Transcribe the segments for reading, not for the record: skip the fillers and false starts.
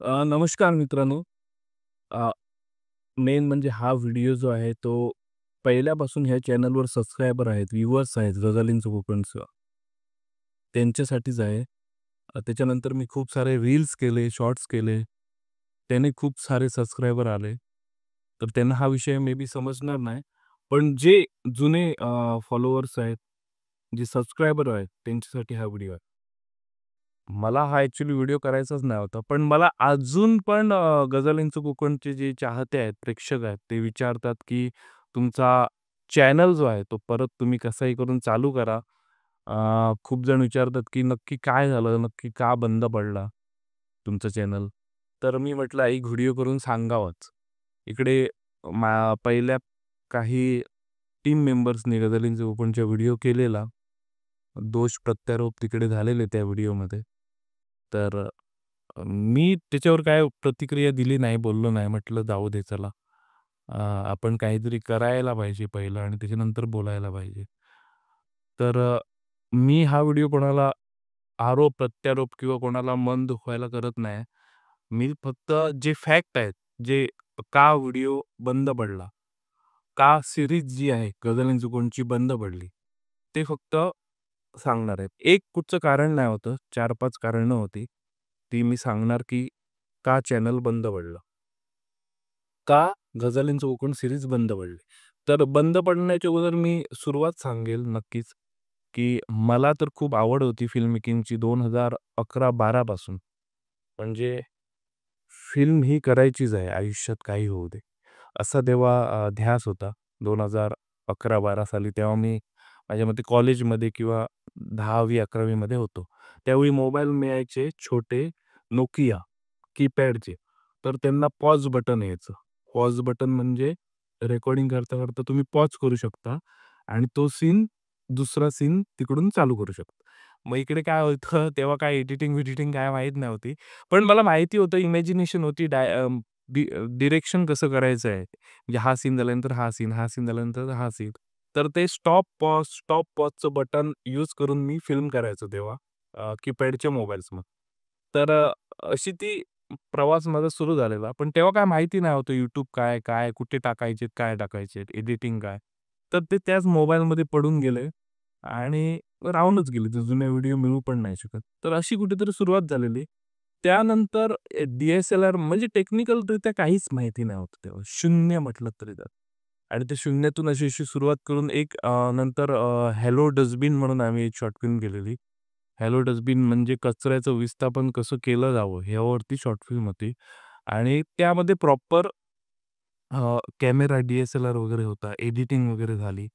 नमस्कार मित्रांनो. अ, मेन म्हणजे हा व्हिडिओ जो आहे तो पहिल्यापासून ह्या चॅनलवर सबस्क्रायबर आहेत, व्ह्यूअर्स आहेत गझालींचं कोकणचं. त्यांच्यासाठीच आहे. त्याच्यानंतर मी खूप सारे रील्स केले, शॉर्ट्स केले. त्याने खूप सारे सबस्क्रायबर आले. तर त्यांना हा विषय मे बी समजणार नाही. पण जे जुने फॉलोअर्स आहेत, जे सबस्क्रायबर आहेत, त्यांच्यासाठी हा व्हिडिओ आहे. मला हा ॲक्चुअली व्हिडिओ करायचाच नाही होता. पण मला अजून पण गझल कोकणचे जे चाहते आहेत, प्रेक्षक आहेत, ते विचारतात, की तुमचा चॅनल जो आहे, तो परत तुम्ही कसाही करून चालू करा. खूप जण विचारतात, की नक्की काय झालं? नक्की का बंद पडला तुमचं चॅनल? तर मी म्हटलं एक व्हिडिओ करून सांगावंच. इकडे पहिल्या काही टीम मेंबर्सनी गझल कोकणचा व्हिडिओ केलेला. दोष प्रत्यारोप तिकडे झालेले त्या व्हिडिओमध्ये. तर मी त्याच्यावर काय प्रतिक्रिया दिली नाही, बोललो नाही. म्हटलं जाऊ दे चला. आपण काहीतरी करायला पाहिजे पहिलं आणि त्याच्यानंतर बोलायला पाहिजे. तर मी हा व्हिडिओ कोणाला आरोप, प्रत्यारोप किंवा कोणाला मन दुखवायला करत नाही. मी फक्त जे फॅक्ट आहेत, जे का व्हिडिओ बंद पडला, का सीरीज जी आहे गझल कोणची बंद पडली, ते फक्त सांगणार आहे. एक कुठचं कारण नाही होतं, 4-5 कारणं होती. ती मी सांगणार, की का चॅनल बंद पडलं? का गझालींचं कोकण सीरीज बंद पडली? तर बंद पडण्याच्या अगोदर मी सुरुवात सांगेल नक्कीच, की मला तर खूप आवड होती फिल्म मेकिंगची 2011-12 पासून. म्हणजे फिल्म ही करायचीच आहे आयुष्यात काही होऊ दे. असा तेव्हा ध्यास होता 2011-12 साली. तेव्हा मी माझ्या मते कॉलेजमध्ये किंवा 10वी-11वी मध्ये होतो. त्यावेळी मोबाईल मिळायचे छोटे Nokia कीपॅडचे. तर त्यांना पॉज बटन यायचं. पॉज बटन म्हणजे रेकॉर्डिंग करता-करता तुम्ही पॉज करू शकता आणि तो सीन दुसरा सीन तिकडून चालू करू शकता. मग इकडे काय होतं तेव्हा काय एडिटिंग-विडिटिंग काय माहीत नव्हती. पण मला माहिती होतं इमॅजिनेशन होती डिरेक्शन कसं करायचं आहे. म्हणजे हा सीन झाल्यानंतर हा सीन, हा सीन झाल्यानंतर हा सीन. तर ते स्टॉप पॉजचं बटन यूज करून मी फिल्म करायचो तेव्हा कीपॅडच्या मोबाईल्समध्ये. तर अशी ती प्रवास माझा सुरू झालेला. पण तेव्हा काय माहिती नाही होतं YouTube काय, काय कुठे टाकायचे, काय टाकायचे, एडिटिंग काय. तर ते त्याच मोबाईलमध्ये पडून गेले आणि राहूनच गेले. ते जुने व्हिडिओ मिळू पण नाही शकत. तर अशी कुठेतरी सुरुवात झालेली. त्यानंतर डी-एस-एल-आर म्हणजे टेक्निकलरित्या काहीच माहिती नाही होतं तेव्हा. शून्य म्हटलं तरी चालेल. आणि ते शून्यातून अशी सुरुवात करून एक नंतर हॅलो डस्टबिन म्हणून आम्ही एक शॉर्ट फिल्म केलेली. हॅलो डस्टबिन म्हणजे कचऱ्याचं विस्थापन कसं केलं जावं ह्यावरती शॉर्ट फिल्म होती. आणि त्यामध्ये प्रॉपर कॅमेरा, डी-एस-एल-आर वगैरे होता. एडिटिंग वगैरे झाली.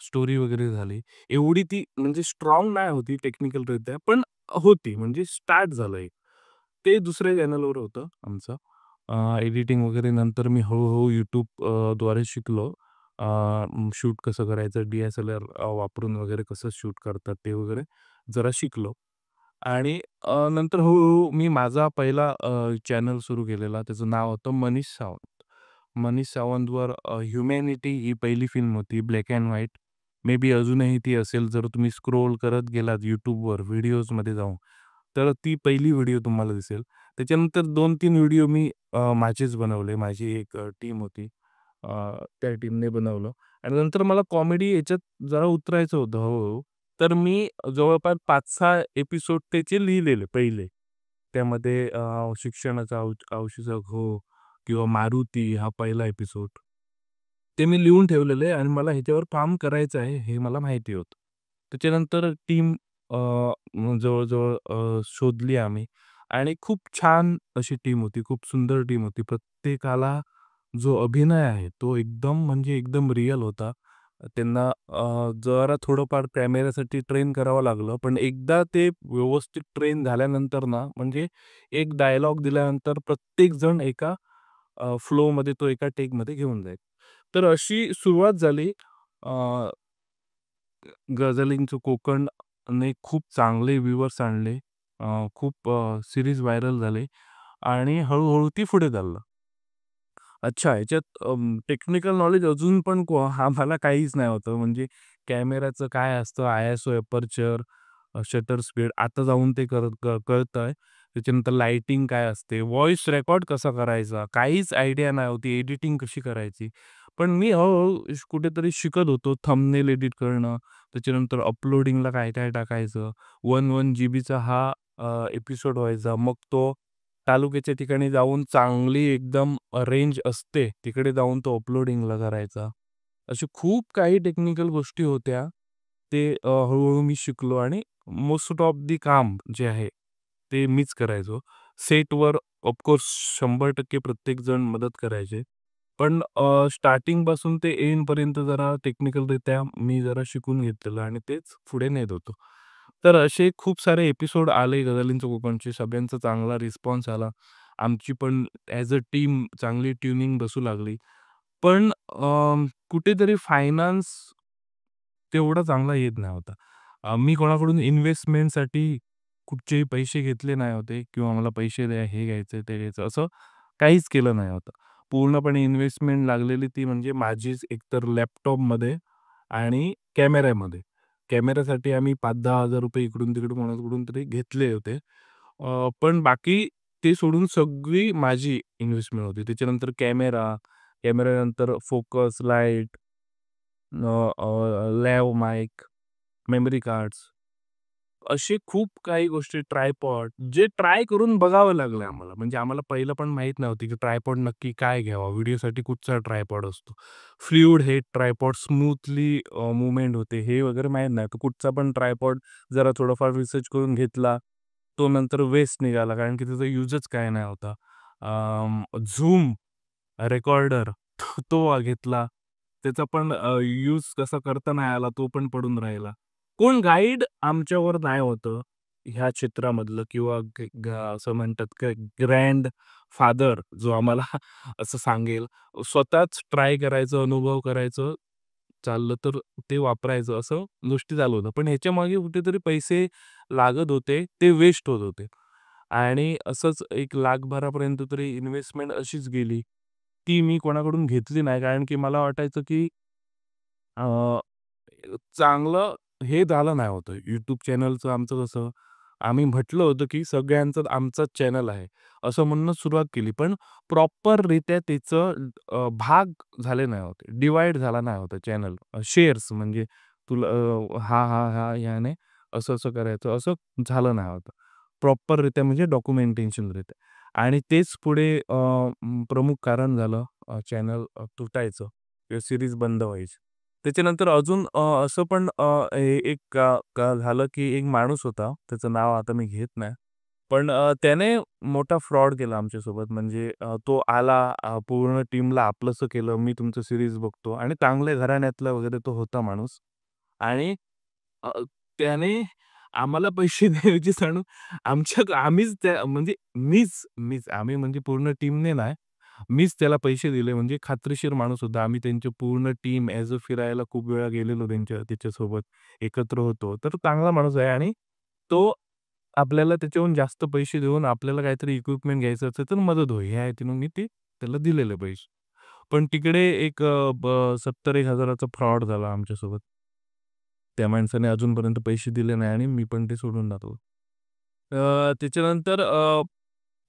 स्टोरी वगैरे झाली. एवढी ती म्हणजे स्ट्राँग नाही होती टेक्निकलरित्या, पण होती म्हणजे स्टार्ट झालं एक. ते दुसऱ्या चॅनलवर होतं आमचं. एडिटिंग वगैरे नंतर मी हळू-हळू द्वारे शिकलो. शूट कसं करायचं, डी-एस-एल-आर वापरून वगैरे कसं शूट करतात ते वगैरे जरा शिकलो. आणि नंतर हळू मी माझा पहिला चॅनल सुरू केलेला. त्याचं नाव होतं मनीष सावंत. मनीष सावंतवर ह्युमॅनिटी ही पहिली फिल्म होती black and white. May be अजूनही ती असेल जर तुम्ही स्क्रोल करत गेलात YouTubeवर व्हिडिओजमध्ये जाऊन, तर ती पहिली व्हिडिओ तुम्हाला दिसेल. त्याच्यानंतर 2-3 व्हिडिओ मी माझेच बनवले. माझी एक टीम होती. अ, त्या टीमने बनवलं आणि नंतर मला कॉमेडी याच्यात जरा उतरायचं होतं हळू तर मी जवळपास 5-6 एपिसोड त्याचे लिहिलेले पहिले. त्यामध्ये शिक्षणाचा औशीचा घोळ किंवा मारुती हा पहिला एपिसोड. ते मी लिहून ठेवलेलं आहे आणि मला ह्याच्यावर काम करायचं आहे हे मला माहिती होतं. त्याच्यानंतर टीम जवळ-जवळ शोधली आम्ही आणि खूप छान अशी टीम होती. खूप सुंदर टीम होती. प्रत्येकाला जो अभिनय आहे तो एकदम म्हणजे एकदम रिअल होता. त्यांना जरा थोडंफार कॅमेऱ्यासाठी ट्रेन करावं लागलं. पण एकदा ते व्यवस्थित ट्रेन झाल्यानंतर ना, म्हणजे एक डायलॉग दिल्यानंतर प्रत्येकजण एका फ्लोमध्ये तो एका टेकमध्ये घेऊन जाईल. तर अशी सुरुवात झाली. अ, गझलिंगचं कोकणने खूप चांगले व्ह्यूअर्स आणले. खूप व्हायरल झाले आणि हळू ती पुढे चाललं. अच्छा, ह्याच्यात टेक्निकल नॉलेज अजून पण आम्हाला काहीच नाही होतं. म्हणजे कॅमेराचं काय असतं, आय-एस-ओ, एपर्चर, शटर स्पीड आता जाऊन ते कळतंय. त्याच्यानंतर लाइटिंग काय असते, व्हॉईस रेकॉर्ड कसा करायचा, काहीच आयडिया नाही होती, एडिटिंग कशी करायची. पण मी हळू-हळू कुठेतरी शिकत होतो थंबनेल एडिट करणं, त्याच्यानंतर अपलोडिंगला काय-काय टाकायचं. 1 जीबीचा हा एपिसोड व्हायचा. मग तो तालुक्याच्या ठिकाणी जाऊन चांगली एकदम रेंज असते, तिकडे जाऊन तो अपलोडिंगला करायचा. अशा खूप काही टेक्निकल गोष्टी होत्या. ते हळू मी शिकलो आणि मोस्ट ऑफ दी काम जे आहे, ते मीच करायचो. सेटवर ऑफकोर्स 100% प्रत्येकजण मदत करायचे. पण स्टार्टिंगपासून ते एंडपर्यंत जरा टेक्निकलरित्या मी जरा शिकून घेतलेलं आणि तेच पुढे नेत होतो. तर असे खूप सारे एपिसोड आले गझालींचं कोकणचे. सगळ्यांचा चांगला रिस्पॉन्स आला. आमची पण ॲज अ टीम चांगली ट्युनिंग बसू लागली. पण कुठेतरी फायनान्स तेवढा चांगला येत नाही होता. मी कोणाकडून इन्व्हेस्टमेंटसाठी कुठचेही पैसे घेतले नाही होते किंवा मला पैसे द्या, हे घ्यायचं, ते घ्यायचं, असं काहीच केलं नाही होतं. पूर्णपणे इन्व्हेस्टमेंट लागलेली ती म्हणजे माझीच एकतर लॅपटॉपमध्ये आणि कॅमेऱ्यामध्ये. कॅमेऱ्यासाठी आम्ही ₹5,000-10,000 इकडून-तिकडून कोणाकडून तरी घेतले होते. पण बाकी ते सोडून सगळी माझी इन्व्हेस्टमेंट होती. त्याच्यानंतर कॅमेऱ्यानंतर focus, light, lav mic, memory cards, असे खूप काही गोष्टी, ट्रायपॉड, जे ट्राय करून बघावं लागलं आम्हाला. म्हणजे आम्हाला पहिलं पण माहीत नव्हती, की ट्रायपॉड नक्की काय घ्यावा? व्हिडिओसाठी कुठचा ट्रायपॉड असतो? Fluid head tripod, smoothly movement होते, हे वगैरे माहीत नाही. तर कुठचा पण ट्रायपॉड जरा थोडाफार रिसर्च करून घेतला. तो नंतर वेस्ट निघाला, कारण की त्याचा युजच काय नाही होता. झूम रेकॉर्डर तो घेतला. त्याचा पण यूज कसा करता नाही आला, तो पण पडून राहिला. कोण गाईड आमच्यावर नाही होतं ह्या क्षेत्रामधलं किंवा ग ग असं म्हणतात की ग्रँडफादर जो आम्हाला असं सांगेल. स्वतःच ट्राय करायचं, अनुभव करायचं, चाललं तर ते वापरायचं, असं गोष्टी चालू होतं. पण ह्याच्यामागे कुठेतरी पैसे लागत होते, ते वेस्ट होत होते. आणि असंच 1,00,000 तरी इन्व्हेस्टमेंट अशीच गेली. ती मी कोणाकडून घेतली नाही, कारण की मला वाटायचं की अ, चांगलं हे झालं नाही होतं. YouTube चॅनलचं आमचं कसं, आम्ही म्हटलं होतं की सगळ्यांचं आमचंच चॅनल आहे, असं म्हणूनच सुरुवात केली. पण प्रॉपररित्या त्याचं भाग झाले नाही होते. डिव्हाईड झाला नाही होता चॅनल. शेअर्स म्हणजे तुला ह्याने असं-असं करायचं, असं झालं नाही होतं. प्रॉपररित्या म्हणजे डॉक्युमेंटेशनरित्या. आणि तेच पुढे प्रमुख कारण झालं चॅनल तुटायचं किंवा सीरीज बंद व्हायची. त्याच्यानंतर अजून असं पण एक का का झालं, की एक माणूस होता, त्याचं नाव आता मी घेत नाही. पण त्याने मोठा फ्रॉड केला आमच्यासोबत. म्हणजे तो आला, पूर्ण टीमला आपलंसं केलं, मी तुमचं सीरीज बघतो आणि चांगल्या घराण्यातला वगैरे तो होता माणूस. आणि अ, त्याने आम्हाला पैसे द्यायचे सांगून आम्हीच त्या म्हणजे मीच आम्ही म्हणजे पूर्ण टीमने नाही. मीच त्याला पैसे दिले, म्हणजे खात्रीशीर माणूस होता. आम्ही त्यांची पूर्ण टीम ॲज अ फिरायला खूप वेळा गेलेलो त्याच्यासोबत एकत्र होतो. तर चांगला माणूस आहे आणि तो आपल्याला त्याच्याहून जास्त पैसे देऊन आपल्याला काहीतरी इक्विपमेंट घ्यायचं असेल तर मदत होईल ह्या हेतून मी ते त्याला दिलेले पैसे. पण तिकडे एक 70,000-1,000 चा फ्रॉड झाला आमच्यासोबत. त्या माणसाने अजूनपर्यंत पैसे दिले नाही आणि मी पण ते सोडून टाकलं. त्याच्यानंतर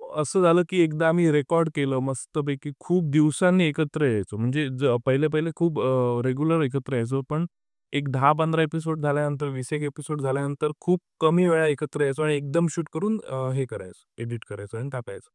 असं झालं, की एकदा आम्ही रेकॉर्ड केलं मस्तपैकी. खूप दिवसांनी एकत्र यायचो. म्हणजे पहिले-पहिले खूप रेग्युलर एकत्र यायचो. पण एक 10-15 एपिसोड झाल्यानंतर, 20 एक एपिसोड झाल्यानंतर खूप कमी वेळा एकत्र यायचो आणि एकदम शूट करून हे करायचो, एडिट करायचो आणि टाकायचो.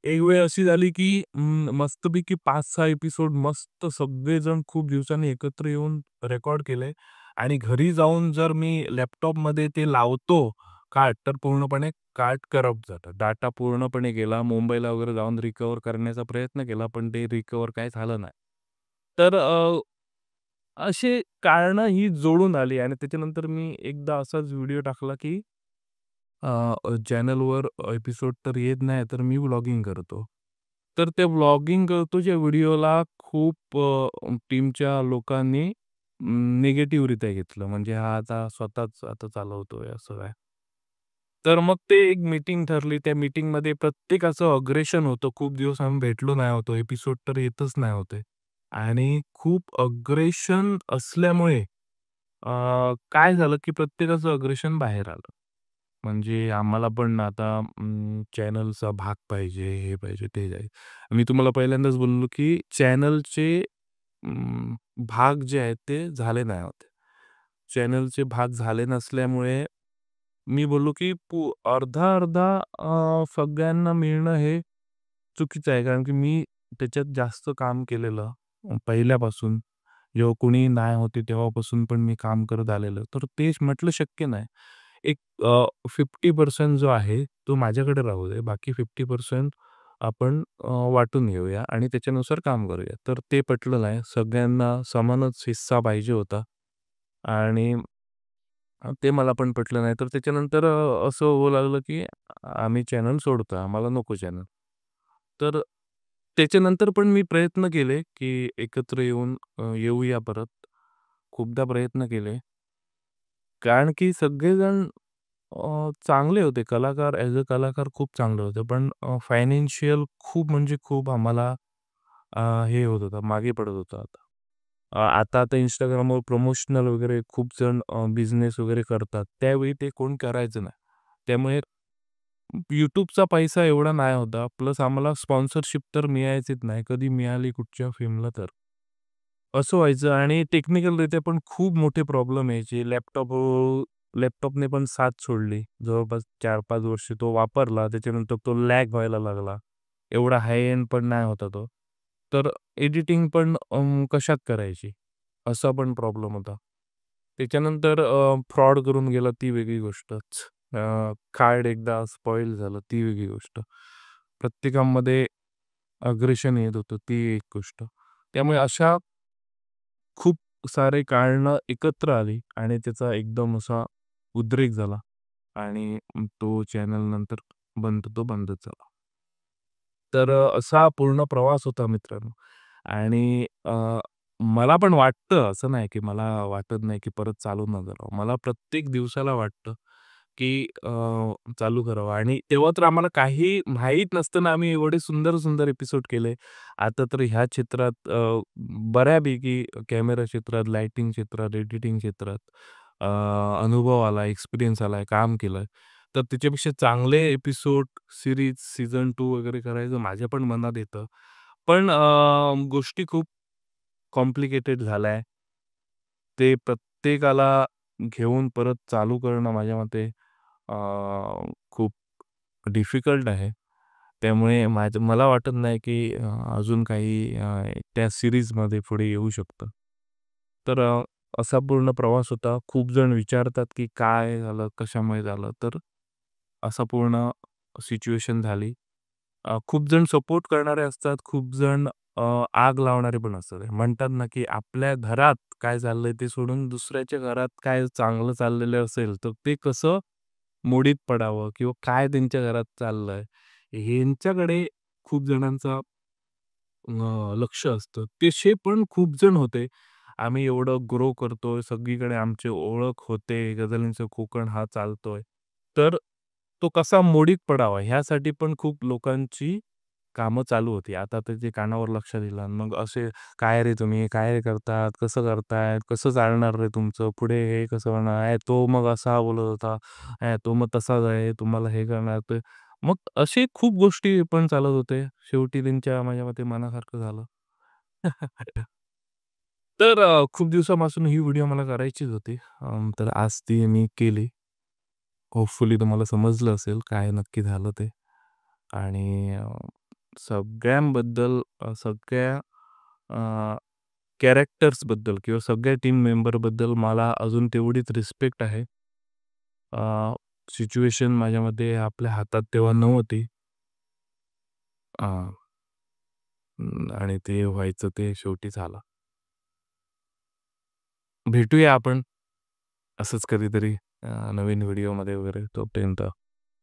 एक वेळ अशी झाली, की मस्तपैकी 5-6 एपिसोड मस्त सगळेजण खूप दिवसांनी एकत्र येऊन रेकॉर्ड केले आणि घरी जाऊन जर मी लॅपटॉपमध्ये ते लावतो कार्ड, तर पूर्णपणे कार्ड करप्ट जातं. डाटा पूर्णपणे गेला. मुंबईला वगैरे जाऊन रिकव्हर करण्याचा प्रयत्न केला, पण ते रिकव्हर काही झालं नाही. तर अशी कारणं ही जोडून आली आणि त्याच्यानंतर मी एकदा असाच व्हिडिओ टाकला, की चॅनलवर एपिसोड तर येत नाही, तर मी व्लॉगिंग करतो. तर ते व्लॉगिंग करतोच्या व्हिडिओला खूप टीमच्या लोकांनी निगेटिव्हरित्या घेतलं. म्हणजे हा आता स्वतःच आता चालवतोय असं काय. तर मग ते एक मीटिंग ठरली. त्या मीटिंगमध्ये प्रत्येकाचं अग्रेशन होतं. खूप दिवस आम्ही भेटलो नाही होतो. एपिसोड तर येतच नाही होते. आणि खूप अग्रेशन असल्यामुळे काय झालं, की प्रत्येकाचं अग्रेशन बाहेर आलं. म्हणजे आम्हाला पण आता चॅनलचा भाग पाहिजे, हे पाहिजे, ते पाहिजे. मी तुम्हाला पहिल्यांदाच बोललो, की चॅनलचे भाग जे आहेत ते झाले नाही होते. चॅनलचे भाग झाले नसल्यामुळे मी बोललो, की अर्धा-अर्धा सगळ्यांना मिळणं हे चुकीचं आहे. कारण की मी त्याच्यात जास्त काम केलेलं पहिल्यापासून. जेव्हा कोणी नाही होते तेव्हापासून पण मी काम करत आलेलो. तर तेच म्हटलं शक्य नाही. एक 50% जो आहे तो माझ्याकडे राहू दे. बाकी 50% आपण वाटून घेऊया आणि त्याच्यानुसार काम करूया. तर ते पटलं नाही. सगळ्यांना समानच हिस्सा पाहिजे होता आणि ते मला पण पटलं नाही. तर त्याच्यानंतर असं होऊ लागलं, की आम्ही चॅनल सोडतोय. आम्हाला नको चॅनल. तर त्याच्यानंतर पण मी प्रयत्न केले, की एकत्र येऊन येऊया परत. खूपदा प्रयत्न केले. कारण की सगळेजण चांगले होते. कलाकार ॲज अ कलाकार खूप चांगले होते. पण फायनान्शियल खूप म्हणजे खूप आम्हाला हे होत होतं, मागे पडत होतं आता. आता Instagramवर प्रमोशनल वगैरे खूप जण बिझनेस वगैरे करतात. त्यावेळी ते कोण करायचं नाही. त्यामुळे YouTubeचा पैसा एवढा नाही होता. प्लस आम्हाला स्पॉन्सरशिप तर मिळायचीच नाही. कधी मिळाली कुठच्या फिल्मला तर. असं व्हायचं आणि टेक्निकलरित्या पण खूप मोठे प्रॉब्लेम यायचे. लॅपटॉपने पण साथ सोडली. जवळपास 4-5 वर्ष तो वापरला. त्याच्यानंतर तो लॅग व्हायला लागला. एवढा हाय एंड पण नाही होता तो. तर एडिटिंग पण कशात करायची? असा पण प्रॉब्लेम होता. त्याच्यानंतर फ्रॉड करून गेला ती वेगळी गोष्टच. कार्ड एकदा स्पॉईल झालं ती वेगळी गोष्ट. प्रत्येकामध्ये अग्रेशन येत होतं ती एक गोष्ट. त्यामुळे अशा खूप सारे कारणं एकत्र आली आणि त्याचा एकदम असा उद्रेक झाला आणि तो चॅनल नंतर तो बंदच झाला. तर असा पूर्ण प्रवास होता मित्रांनो आणि मला पण वाटतं असं नाही की मला वाटत नाही की परत चालू न करावं. मला प्रत्येक दिवसाला वाटतं की चालू करावं आणि तेव्हा तर आम्हाला काही माहीत नसताना आम्ही एवढे सुंदर-सुंदर एपिसोड केले. आता तर ह्या क्षेत्रात बऱ्यापैकी कॅमेरा क्षेत्रात, लाइटिंग क्षेत्रात, एडिटिंग क्षेत्रात अ, अनुभव आला, एक्सपिरियन्स आलाय, काम केलंय. तर त्याच्यापेक्षा चांगले एपिसोड, सीरीज, सीझन 2 वगैरे करायचं माझ्या पण मनात येतं. पण गोष्टी खूप कॉम्प्लिकेटेड झाल्या. ते प्रत्येकाला घेऊन परत चालू करणं माझ्या मते अ, खूप डिफिकल्ट आहे. त्यामुळे मला वाटत नाही की अजून काही त्या सीरीजमध्ये पुढे येऊ शकतं. तर असा पूर्ण प्रवास होता. खूप जण विचारतात की काय झालं? कशामुळे झालं? तर असा पूर्ण सिच्युएशन झाली. खूप जण सपोर्ट करणारे असतात, खूप जण आग लावणारे पण असतात. म्हणतात ना, की आपल्या घरात काय चाललंय ते सोडून दुसऱ्याच्या घरात काय चांगलं चाललेलं असेल, तर ते कसं मोडीत पडावं किंवा काय त्यांच्या घरात चाललंय, ह्यांच्याकडे खूप जणांचा लक्ष असतं. तसे पण खूप जण होते. आम्ही एवढं ग्रो करतोय, सगळीकडे आमची ओळख होते, गझलींचं कोकण हा चालतोय. तर तो कसा मोडीत पडावा ह्यासाठी पण खूप लोकांची कामं चालू होती. आता तर ते कानावर लक्ष दिलं आणि मग असे, "काय रे तुम्ही? काय रे करतात? कसं करताय? कसं चालणार रे तुमचं? पुढे हे कसं होणार? तो मग असा बोलत होता. तो मग तसाच आहे. तुम्हाला हे करणार." तर मग असे खूप गोष्टी पण चालत होते. शेवटी त्यांच्या माझ्या मते मनासारखं झालं. तर खूप दिवसापासून ही व्हिडिओ मला करायचीच होती. तर आज ती मी केली. होपफुली तुम्हाला समजलं असेल काय नक्की झालं ते. आणि सगळ्यांबद्दल सगळ्या अ, कॅरेक्टर्सबद्दल किंवा सगळ्या टीम मेंबरबद्दल मला अजून तेवढीच रिस्पेक्ट आहे. सिच्युएशन माझ्या मते आपल्या हातात तेव्हा नव्हती. अ, आणि ते व्हायचं ते शेवटी झालं. भेटूया आपण असंच कधीतरी नवीन व्हिडिओमध्ये वगैरे. तोपर्यंत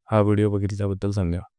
हा व्हिडिओ बघितल्याबद्दल धन्यवाद.